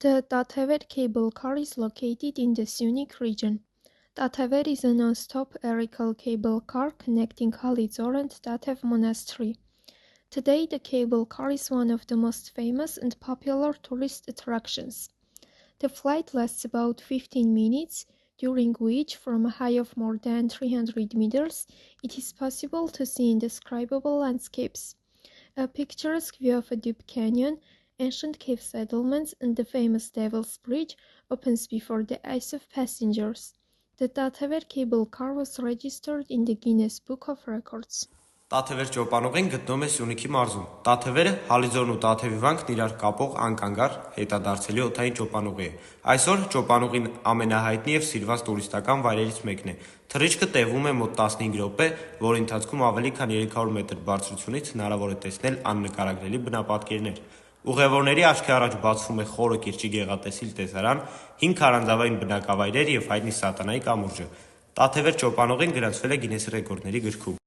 The Tatever cable car is located in the Syunik region. Tatever is a non-stop aerial cable car connecting Halizor and Tatev Monastery. Today, the cable car is one of the most famous and popular tourist attractions. The flight lasts about 15 minutes, during which, from a height of more than 300 meters, it is possible to see indescribable landscapes. A picturesque view of a deep canyon, ancient cave settlements, and the famous Devil's Bridge opens before the eyes of passengers. The Tatever cable car was registered in the Guinness Book of Records. Տաթևեր ճոպանուղին գտնում է Սյունիքի մարզում։ Տաթևերը Հալիձորն ու Տաթևի վանքն իրար կապող անկանգար հետադարձելի օդային ճոպանուղի է։ Այսօր ճոպանուղին ամենահայտնի եւ սիրված տուրիստական վայրերից մեկն է։ Թռիչքը տևում է մոտ 15 րոպե, որի ընթացքում ավելի քան 300 մետր բարձրությունից հնարավոր է տեսնել աննկարագրելի բնապատկերներ։ Ուղևորների աչքի առաջ բացվում է խորը կիրճի գեղատեսիլ տեսարան, 5 քարանձավային բնակավայրեր եւ հայտնի Սատանայի կամուրջը։ Տաթևեր ճոպանուղին գրանցվել է Գինեսի ռեկորդների գրքում։